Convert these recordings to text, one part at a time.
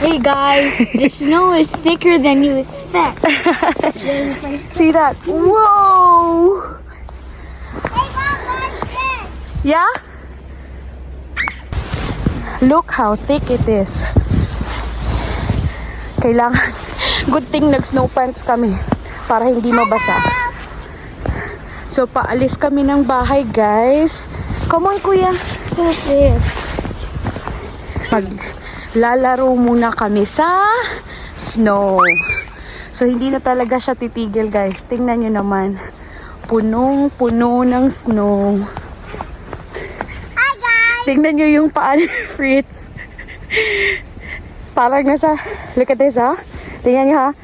Hey guys, the snow is thicker than you expect. See that? Whoa! Hey Mom, what's this? Yeah? Look how thick it is. Kailangan, good thing nag-snow pants kami para hindi mabasa. So, paalis kami ng bahay, guys. Come on, kuya. So this. Maglalaro muna kami sa snow. So, hindi na talaga siya titigil, guys. Tingnan nyo naman. Punong-puno ng snow. Hi guys. Tingnan nyo yung paa ni Fritz. Parang nasa, look at this, ha? Tingnan nyo, ha?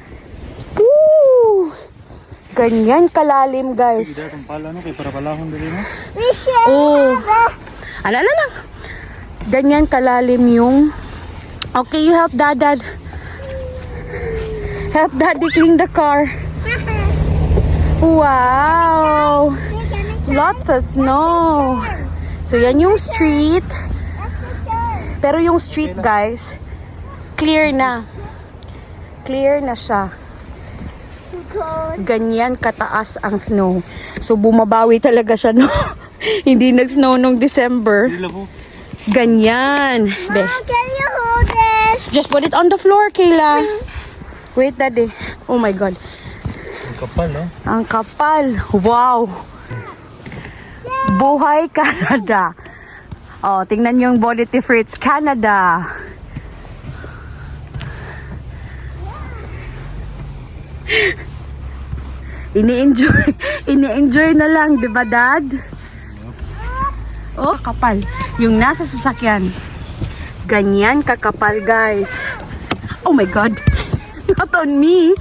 Woo! Ganyan kalalim, guys. We should Oh. Ala lang. Ganyan kalalim yung... Okay, you help Dad. Help Daddy clean the car. Wow! Lots of snow. So, yan yung street. Pero yung street, guys, clear na. Clear na siya. Ganyan kataas ang snow. So, bumabawi talaga siya, no? Hindi nag-snow nung December. Ganyan. De. Mom, can you hold this? Just put it on the floor, Kayla. Wait, Daddy. Oh my God. Ang kapal, no? Ang kapal. Wow. Buhay Canada. Oh, tingnan yung body ni Fritz. Canada. Ini-enjoy na lang, di ba, Dad? Oh, kapal. Yung nasa sasakyan. Ganyan kakapal, guys. Oh my God. Not on me.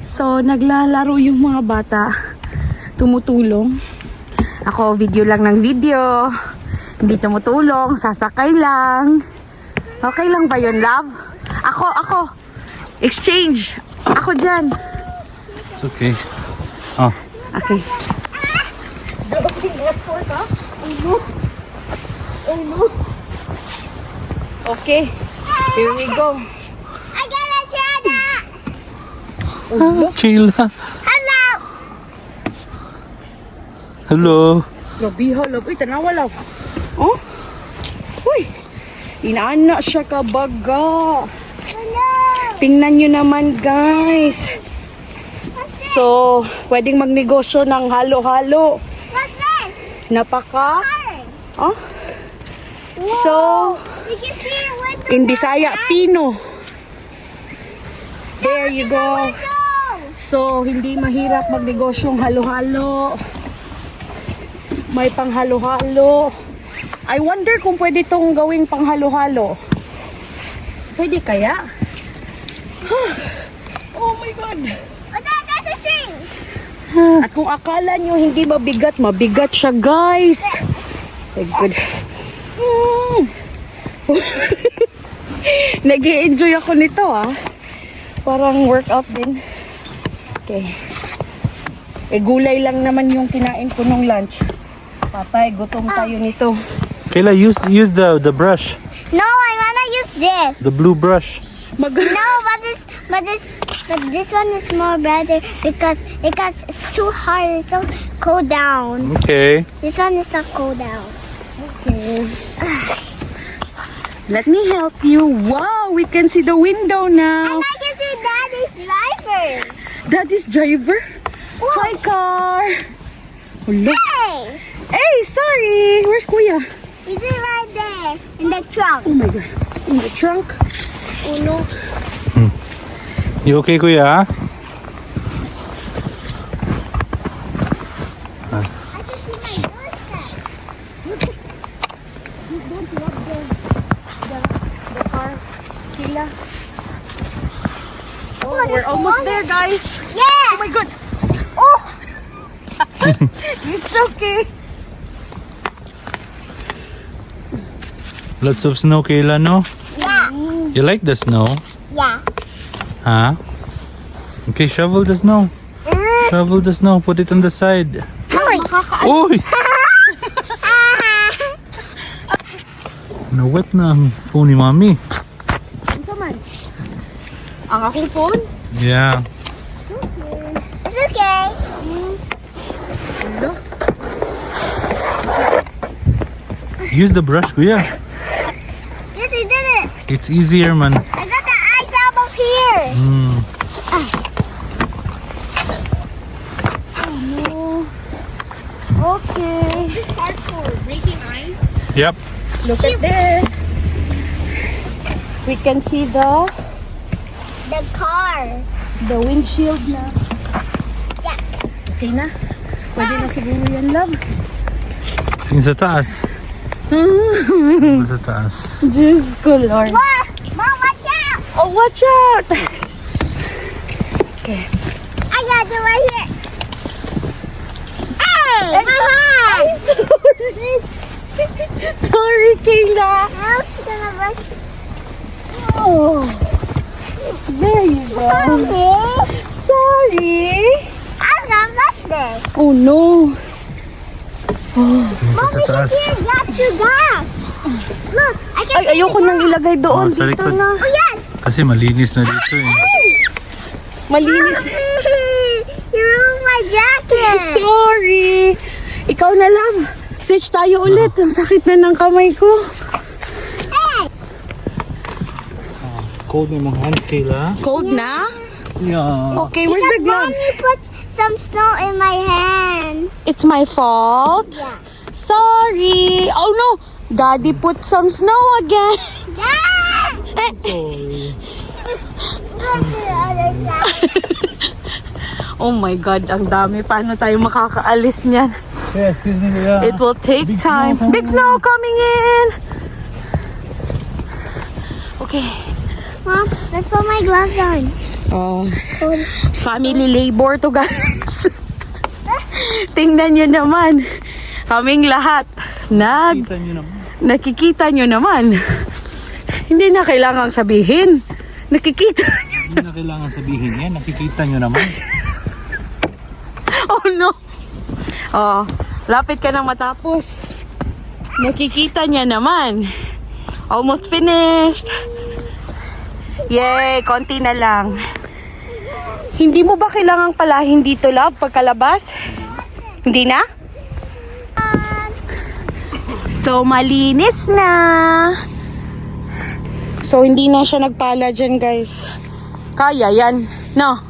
So, naglalaro yung mga bata. Tumutulong. Ako, video lang ng video. Hindi tumutulong. Sasakay lang. Okay lang ba yun, love? Ako. Exchange. Ako dyan. It's okay. Oh. Okay. Okay. Here we go. I gotta try that. Kayla. Hello. Hello. Labiha, labi. Tanawa lang. Oh? Uy. Inaana siya kabaga. Hello. Tingnan nyo naman, guys. So, pwedeng magnegosyo ng halo-halo. What's this? Napaka. Car. Oh? So, We can see it with the in Bisaya, Pino. There you go. window. So, hindi mahirap magnegosyong halo-halo. May panghalo-halo. I wonder kung pwede tong gawing panghalo-halo. Pwede kaya? Oh my God! Oh, that's a string. At kung akala nyo hindi mabigat, mabigat siya, guys. My God. Nag-i-enjoy ako nito, ah. Parang workout din. Okay. Gulay lang naman yung kinain ko nung lunch. Patay, gutom tayo nito. Kayla, use the brush. No, I wanna use this. The blue brush. No, but this one is more better because it's too hard. It's so cool down. Okay. This one is not cool down. Okay. Let me help you. Wow, we can see the window now. And I can see Daddy's driver. Daddy's driver. Hi, car. Hello. Hey, Hey, sorry. Where's Kuya? is it right there in the trunk? Oh my God. In the trunk. Oh no. You okay, Kuya? I can see my doorstep. You don't love the car, Kila. Oh, we're almost there, guys. Yeah. Oh my God. Oh. It's okay. Lots of snow, Kayla, no? Yeah. You like the snow? Yeah. Huh? Okay, shovel the snow. Shovel the snow. Put it on the side. Come on. Uy! Nawet na ang phone ni Mommy. Ano man? Ang akong phone? Yeah. It's okay. Hello? Use the brush, Kuya. Yes, he did it. It's easier, man. I got the ice out of here. Mm. Okay. This hardcore breaking ice. Yep. Look at this. We can see the car. windshield na. Yeah. Okay na. Pwede na siguro yan, love. Yung sa taas. Sa taas. Diyos ko, Lord. Mom, watch out. Oh, watch out! Okay. I got it right here. Hey, my hand. I'm sorry. Sorry, Kayla. I'm just gonna brush Oh. There you go. Mommy, Sorry. I'm gonna brush this. Oh, no. Yung sa taas. Here, got your gas. Look, I can Ay, ayoko nang ilagay doon. Oh, sa Dito likod. na. Oh, yes. Kasi malinis na dito eh. Malinis. You ruined my jacket. Sorry. Ikaw na, love. Switch tayo ulit. Ang sakit na ng kamay ko. Cold yung mga hands, Kayla. Cold na? Yeah. Okay, where's the gloves? Mommy put some snow in my hands. It's my fault. Yeah. Sorry. Oh no. Daddy put some snow again. Yeah. Sorry. Go to the other side. Oh my God, ang dami. Paano tayo makakaalis niyan? Yeah, excuse me, Kuya. It will take Big time. snow coming Big snow coming in. Okay. Mom, let's put my gloves on. Oh, family labor to, guys. Tingnan nyo naman. Kaming lahat. Kita nyo naman. Nakikita nyo naman. Hindi na kailangang sabihin. Nakikita nyo. Hindi na kailangan sabihin yan. Nakikita nyo naman. Oh no. Oh, lapit ka na matapos. Nakikita niya naman. Almost finished. Yay, konti na lang. Hindi mo ba kailangang palahin dito, love, pagkalabas? Hindi na? So, malinis na. So, hindi na siya nagpala dyan, guys. Kaya yan. No?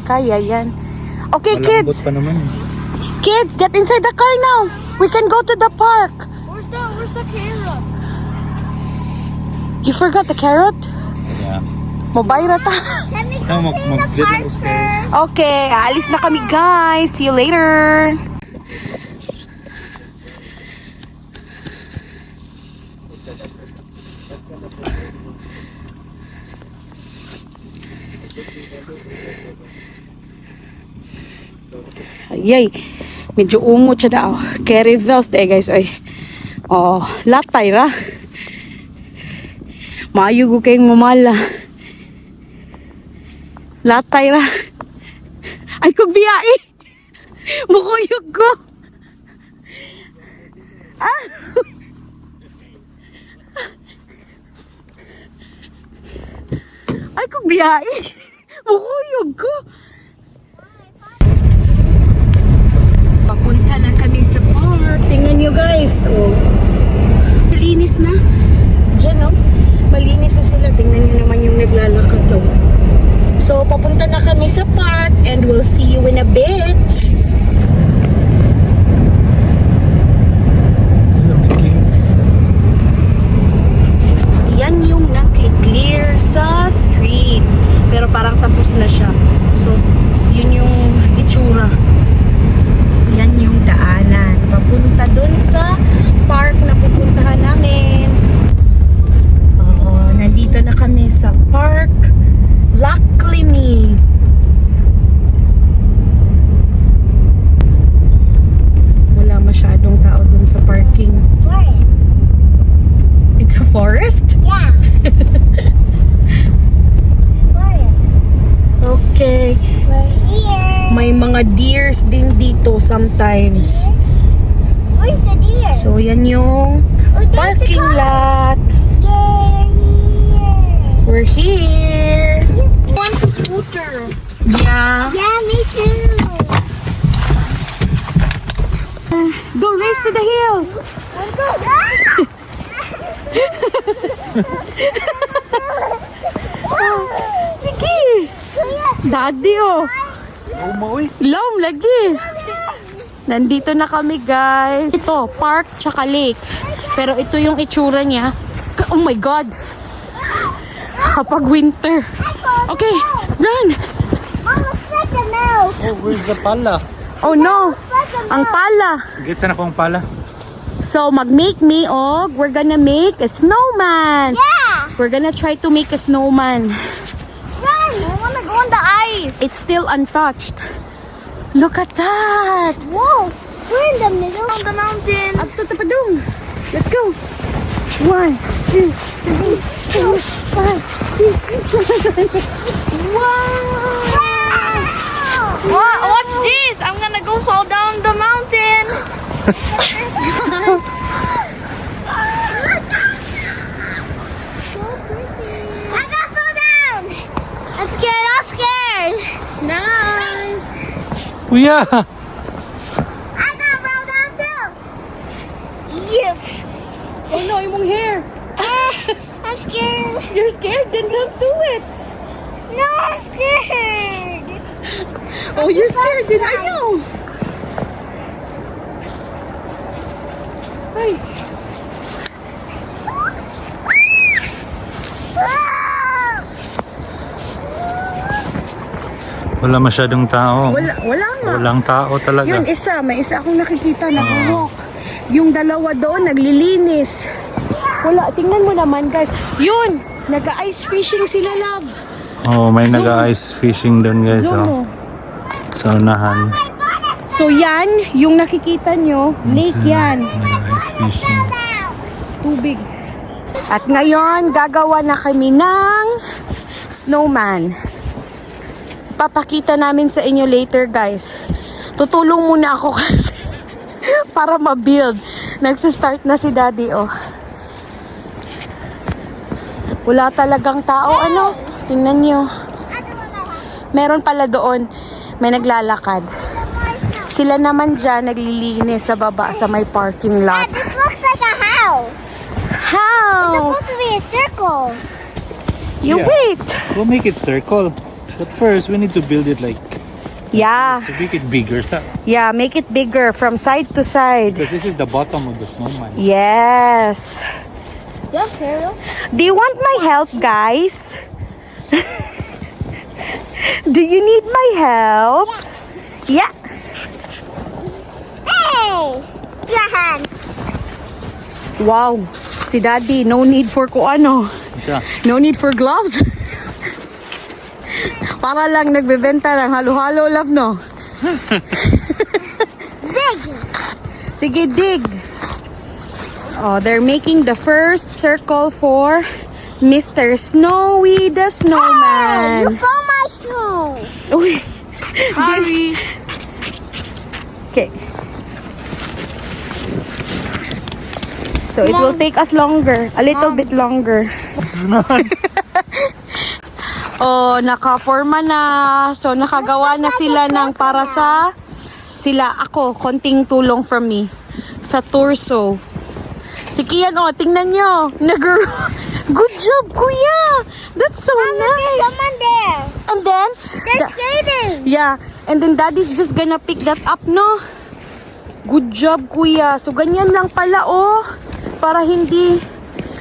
Kaya yan. Okay, Malambot kids. pa naman. Kids, get inside the car now. We can go to the park. Where's the carrot? You forgot the carrot? Yeah. Mabayra ta. Let me Tama, go to the mag-get park lang upstairs. first. Okay, aalis na kami, guys. See you later. Yay, medyo umot siya daw. Carry bells de, guys. Ay. Oh, latay ra. Maayo ko kayong mamala. Latay ra. Ay, kog biyai. Mukuyog ko. Ah. Ay, kog biyai. Mukuyog ko. Papunta na kami sa park. Tingnan nyo, guys. Oh. Malinis na. Diyan, oh. Malinis na sila. Tingnan nyo naman yung naglalakad doon. So, papunta na kami sa park and we'll see you in a bit. Yan yung nakli-clear sa streets. Pero parang tapos na siya. So, yun yung itsura. Yan yung daanan. Papunta dun sa park na pupuntahan namin. Nandito na kami sa park. Luckily. Wala masyadong tao dun sa parking. Forest. It's a forest? Yeah. Forest. Okay. We're here. May mga deers din dito sometimes. Where's the deer? So, yan yung Oh, there's the parking car. lot. Yay! We're here. Want a scooter. Yeah. Yeah, me too. Go race to the hill. Let's go. Sige. Daddy, oh. Lam, lagi. Nandito na kami, guys. Ito, park tsaka lake. Pero ito yung itsura niya. Oh my God. Kapag winter. Okay, run. Mom, looks like a no. Oh, where's the pala? Oh no. Ang pala. Get sana akong pala. So, mag-make me, oh, we're gonna make a snowman. Yeah. We're gonna try to make a snowman. Run. I want to go on the ice. It's still untouched. Look at that. Whoa. We're in the middle of the mountain. Up to Tapadong. Let's go. 1, 2, 3, 4, 5, 6, 7. Wow. What? Watch this. I'm gonna go fall down the mountain. I got fall down. I'm scared. I'm scared. Nice. Kuya! I got rolled down too. Yep. Oh no, yung hair. I'm scared. You're scared? Then don't do it. No, I'm scared. Oh, you're scared. Then I know. Ay. Wala masyadong tao. Wala nga. Walang tao talaga. Yun, may isa akong nakikita nag-walk. Yung dalawa doon, naglilinis. Wala, tingnan mo naman guys. Yun, nag-ice fishing sila, love. Oh, may nag-ice fishing doon guys. Zoom mo. Oh. Sa unahan. So yan, yung nakikita nyo, lake yan. Nag-ice fishing. Tubig. At ngayon, gagawa na kami ng snowman. Papakita namin sa inyo later guys. Tutulong muna ako kasi para ma-build. Nagsa-start na si daddy, oh. Wala talagang tao, ano? Tingnan nyo. Meron pala doon. May naglalakad. Sila naman dyan, naglilinis sa baba sa may parking lot. This looks like a house. It's House! supposed to be a circle. You Yeah. wait! We'll make it circle. But first, we need to build it like, Yeah. to make it bigger. Yeah, make it bigger from side to side. Because this is the bottom of the snowman. Yes. Yeah, Carol. Do you want my help, guys? Do you need my help? Yeah. Hey! Your hands. Wow. Si Daddy, no need for ano. Siya. No need for gloves. Para lang nagbebenta ng halo-halo, love, no? Dig. Sige, dig. Oh, they're making the first circle for Mr. Snowy the You Snowman. found my snow. Uy. Sorry. Okay. So it will take us longer, a little bit longer. Oh, nakaporma na. So nakagawa na sila ng para sa ako, konting tulong from me sa torso. Si Kian, oh, tingnan nyo. Good job, kuya. That's so nice. Someone there. And then, They're skating. yeah, and then daddy's just gonna pick that up, no? Good job, kuya. So, ganyan lang pala, oh. Para hindi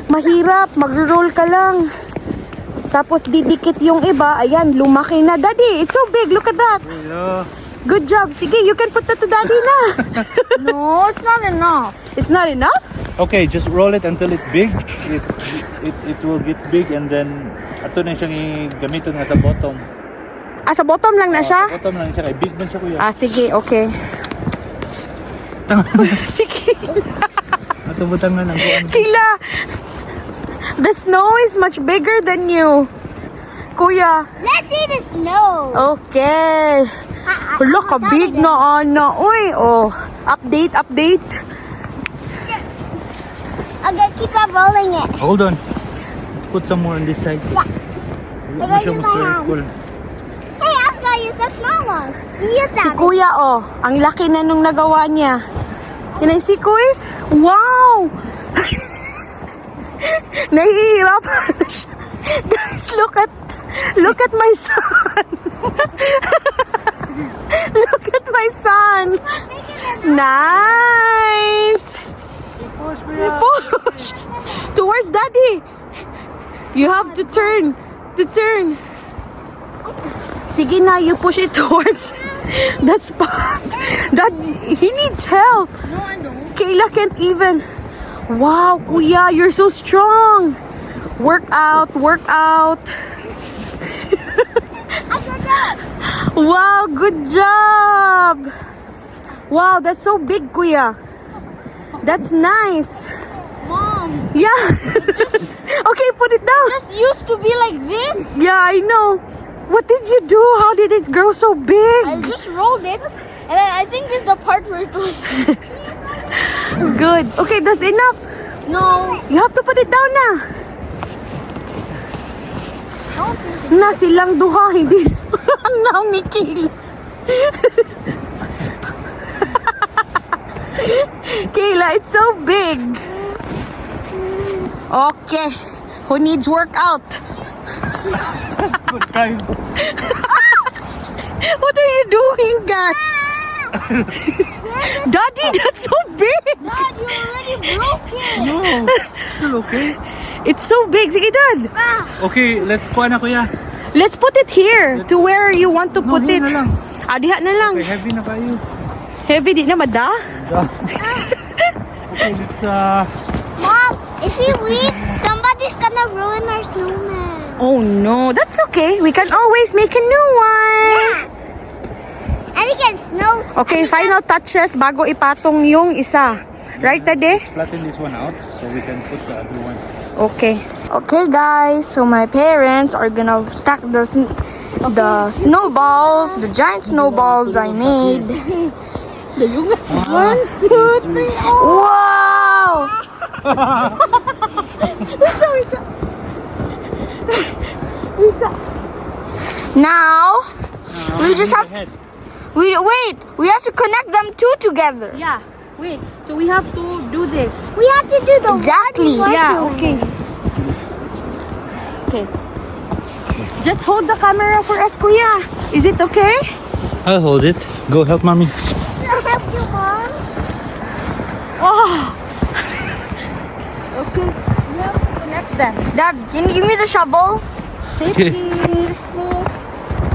mahirap. Mag-roll ka lang. Tapos, didikit yung iba. Ayan, lumaki na. Daddy, it's so big. Look at that. Hello. Good job. Sige, you can put that to daddy na. No, it's not enough. It's not enough? Okay, just roll it until it's big. It will get big and then ato na siyang gamiton nga sa bottom. Ah, sa bottom lang na siya? Sa bottom lang siya kay big man siya kuya. Ah, sige, okay. Sige. Ato butang nga nang kuan. Kila, the snow is much bigger than you. Kuya. Let's see the snow. Okay. Hala, kabig na, Ana. Uy, oh. Update. Okay, keep on rolling it. Hold on. Let's put some more on this side. Yeah. Wala siya use my ma-circle. Hey, I was gonna use the small one. You use Si that. Kuya, oh. Ang laki na nung nagawa niya. Can I see, Kuis? Wow! Nahihirapan na siya. Guys, look at my son. Look at my son. Nice. Push. Towards daddy. You have to turn. Sige na, you push it towards the spot. Dad, he needs help. No, I don't. Kayla can't even. Wow, Kuya, you're so strong. Work out. Wow, good job. Wow, that's so big, Kuya. That's nice. Mom, Yeah. Okay, put it down. this used to be like this. Yeah, I know. What did you do? How did it grow so I big? just rolled it, and then I think this is the part where it was. Good. Okay, that's enough. No, You have to put it down na. Na silang duha, hindi. Ang naong ni Kayla. Kayla, it's so big. Okay. Who needs workout? Good time. What are you doing, guys? Daddy, that's so big. Dad, you already broke it. No. Still okay. It's so big. Sige, Dad. Okay, let's kuha na kuya. Let's put it here to where you want to put it. here na lang. Diha na lang. Okay, heavy na kayo. Heavy, di na mada. Okay, let's Mom, if you leave, somebody's gonna ruin our snowman. Oh no, that's okay. We can always make a new one. And it can snow. Okay, final touches bago ipatong yung isa. Right, Tade? flatten this one out so we can put the other one. Okay. Okay, guys. So my parents are gonna stack the snowballs, the giant snowballs I made. 1, 2, 3. Wow! Now we just have to. We have to connect them two together. Yeah. Wait. So we have to do this. We have to do the Exactly. one Yeah, version. okay. Okay. Just hold the camera for us, Kuya. Is it okay? I'll hold it. Go help mommy. I'll help you, Mom. Oh. Okay. We have to connect them. Dad, can you give me the shovel? Safety.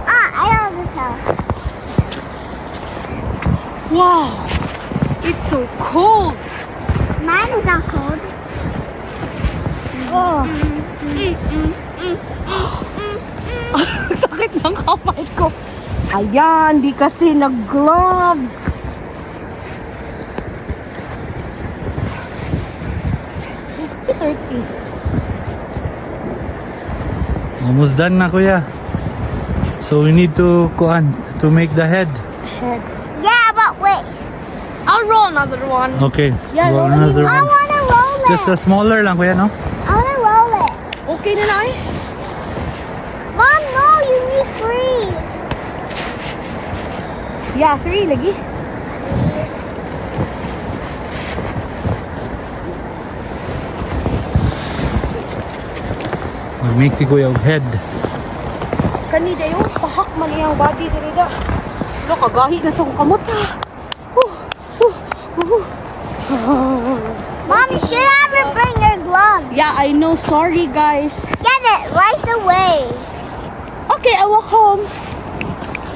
I have this house. Wow. It's so cold. Mine is not cold. Oh. Sakit ng kamay ko. Ayan, di kasi nag-gloves. Almost done na kuya. So we need to make the head. Yeah, but wait. I'll roll another one. Okay. Yeah, Roll roll another I one. want to roll it. Just a smaller lang kuya, no? I want to roll it. Okay na na Mom, no, you need 3. Yeah, 3 lagi. Mag-make si kuya og head. Kani dayo, pahak man iyang body diri da. Lo kagahi na sa akong kamot ha. Mom, you should have it bring your gloves. Yeah, I know. Sorry, guys. Get it right away. Okay, I walk home.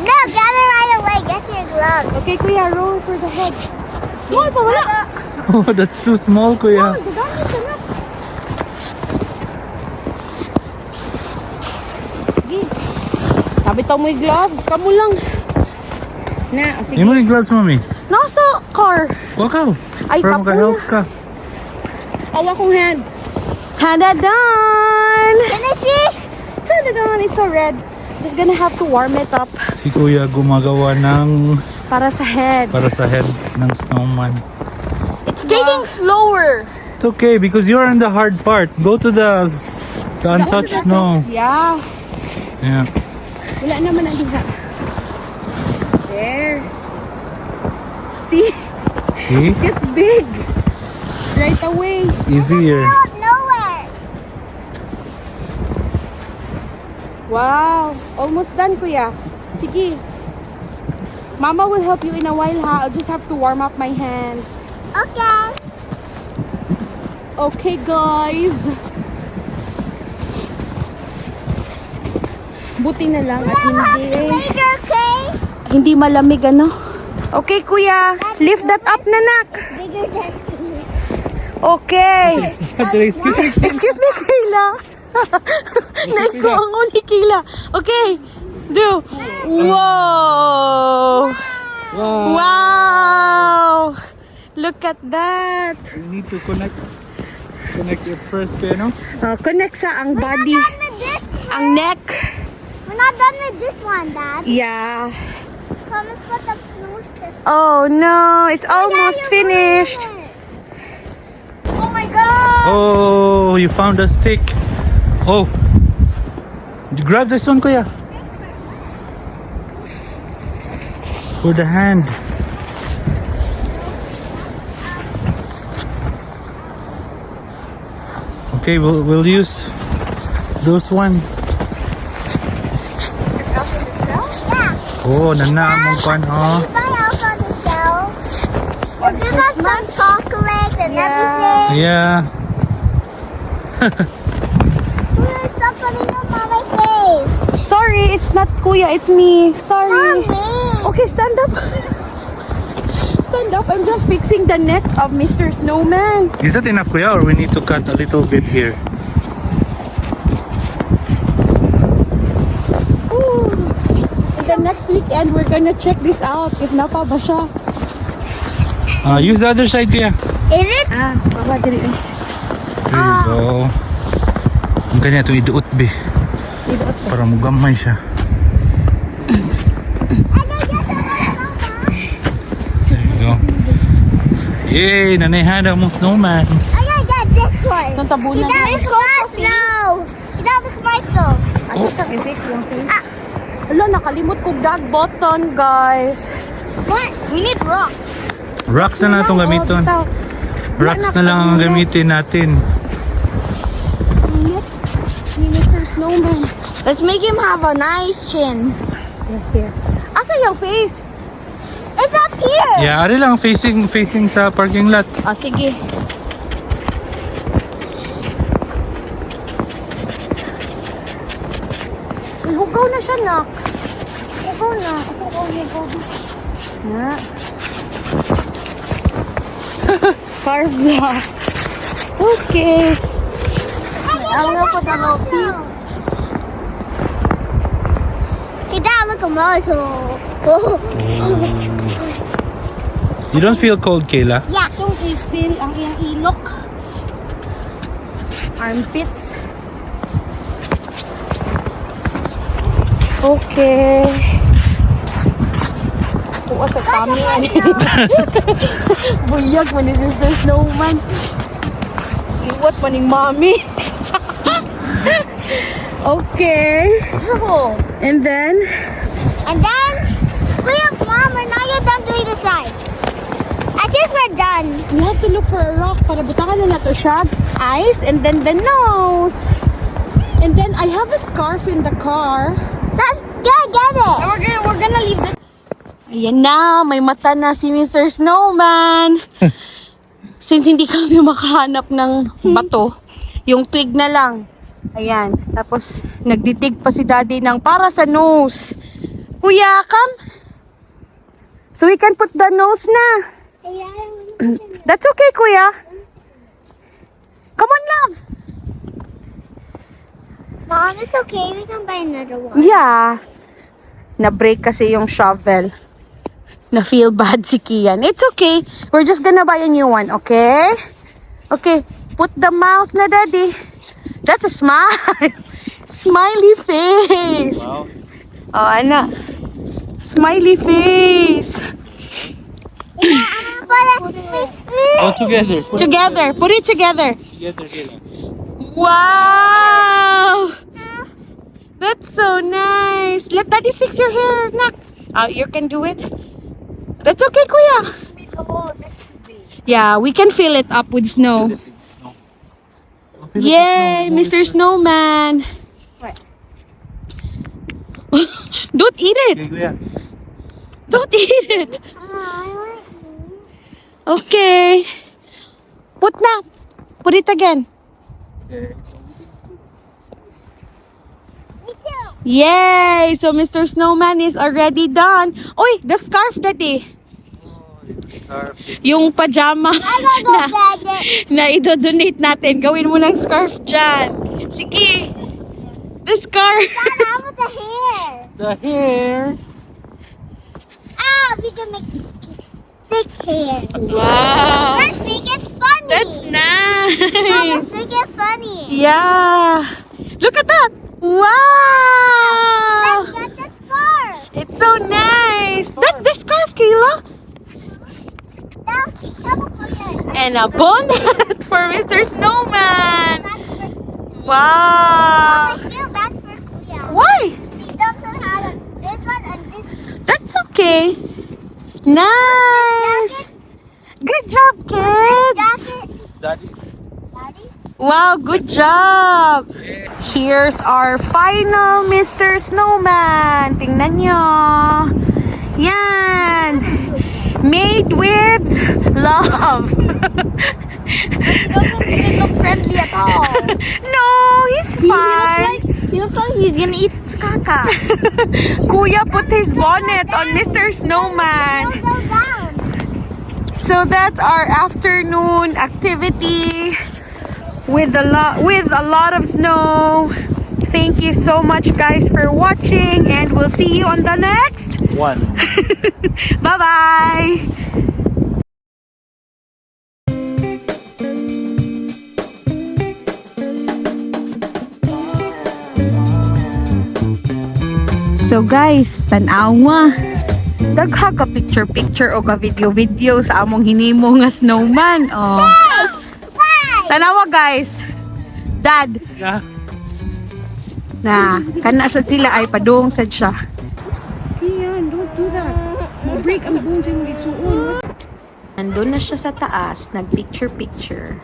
No, get it right away. Get your gloves. Okay, Kuya, roll for the head. Small pa, wala. Oh, that's too small kuya. Gagani sa na. Sige. Sabi to mo yung gloves. Kamu lang. Na, sige. Yung mo yung gloves mami. Nasa car. Kuha ka. Ay, Para kapo. maka-help ka. Awa kong hand. Ta-da-dan! Can I see? Ta-da-dan! It's so red. Just gonna have to warm it up Si kuya gumagawa ng para sa head. para sa head ng snowman. It's getting slower. It's okay because you're in the hard part. Go to the untouched snow. Yeah. Yeah. Wala naman ang diha. There. See? See? It's big. Right away. It's easier. Out nowhere. Wow. Almost done, kuya. Sige. Mama will help you in a while, ha? I'll just have to warm up my hands. Okay. Okay, guys. Buti na lang at Later, okay? hindi malamig, ano? Okay, kuya. Lift that up, nanak. Bigger than Okay. Excuse me. Excuse me, Kayla. Nice ko ang uli, Kayla. Okay. Do. Whoa. Wow. Wow. Look at that. You need to connect it first, no? Connect sa ang body. with this. Ang neck. We're not done with this one, Dad. Yeah. Come, let's put the blue stick. Oh no, it's almost finished. Oh my God. Oh, you found a stick. Oh. Grab this one, kuya. For the hand. Okay, we'll use those ones. Yeah. Oh, nana mong pan, oh. We buy also the shells. And we got some chocolate and everything. Yeah. Stop putting them on my face. Sorry, it's not kuya, it's me. Sorry. Mommy. Okay, stand up. Stand up. I'm just fixing the neck of Mr. Snowman. Is that enough, kuya, or we need to cut a little bit here? Ooh. And the next weekend, we're gonna check this out. If napa ba siya? Use the other side, kuya. Is it? Baba diri. There you go. Ang kanya ito iduot, be. Iduot. Para mugamay siya. There you go. Yay! Nanayhada mong snowman. I gotta get this one. Itong tabunan Dad, look at my snow. Dad, look at my snow. Ano sa i-fix yung face? Hala, nakalimot kong dog button, guys. What? We need rock. Rocks na natong gamiton. Rocks na lang ang gamitin natin. Ni Mr. Snowman. Let's make him have a nice chin. Here. Asa yung face? It's up here. Yeah, ari lang facing sa parking lot. Ah, sige. Uy, hugaw na siya, nak. Hugaw na. Hugaw. Na. Carve na. Okay. I'm gonna put the little teeth. Hey, Dad, look at my snow. You don't feel cold, Kayla? Yeah. Itong i-feel ang iyang ilok. Armpits. Okay. Kuha sa tummy. Buyag man ni Mr. Snowman. Liwat man yung mommy. Okay. And then, Mom, we're not yet done doing the side. I think we're done. we have to look for a rock para butakan na nato siya. Eyes and then the nose. And then I have a scarf in the car. Let's get it. We're gonna leave this. Ayan na, may mata na si Mr. Snowman. Since hindi kami makahanap ng bato, yung twig na lang. Ayan, tapos nagditig pa si Daddy ng para sa nose. Kuya, come. So we can put the nose na. That's okay, Kuya. Come on, love. Mom, it's okay. We can buy another one. Yeah. Na-break kasi yung shovel. Na-feel bad si Kian. It's okay. We're just gonna buy a new one, okay? Okay. Put the mouth na, Daddy. That's a smile. Smiley face. Wow. Oh, ano? Smiley face. But we All together. Together. Put it together. Together here. Wow! That's so nice. Let Daddy fix your hair, Nak. You can do it. That's okay, Kuya. Yeah, we can fill it up with snow. Fill it with snow. Oh, fill it with Yay, snow. Mr. Snowman. What? Don't eat it. Okay, Kuya. Don't eat it. Okay. Put na. Put it again. Okay. Yay! So Mr. Snowman is already done. Oy, the scarf, Daddy. Oh, it's scarf. Yung pajama na idodonate natin. Gawin mo ng scarf dyan. Sige. The scarf. How about the hair? The hair. Ah, we can make stick hair. Wow. Let's make it funny. That's Mom, nice. let's make it funny. Yeah. Look at that. Wow. Let's get the scarf. It's so nice. That's the scarf, Kayla. Now, double color. And a bonnet for Mr. Snowman. I Wow. feel bad for Kuya. Why? He doesn't have this one and this one. That's okay. Nice. Good job, kids. Jacket. It's Daddy's. Daddy? Wow, good job. Here's our final Mr. Snowman. Tingnan nyo. Yan. Made with love. He doesn't even look friendly at all. No, he's fine. He looks like he's gonna eat caca. Kuya put his bonnet on Mr. Snowman. Go down. So that's our afternoon activity with a lot of snow. Thank you so much, guys, for watching, and we'll see you on the next One. Bye-bye. So guys, tanawa. Dagha ka picture o ka video sa among hinimo nga snowman. Oh. Tanawa guys. Dad, Yeah. na kana sad sila ay padung sad siya. Iyan, don't do that. Mo-break ang bones sa imong igsuon. Nandun na siya sa taas, nag-picture.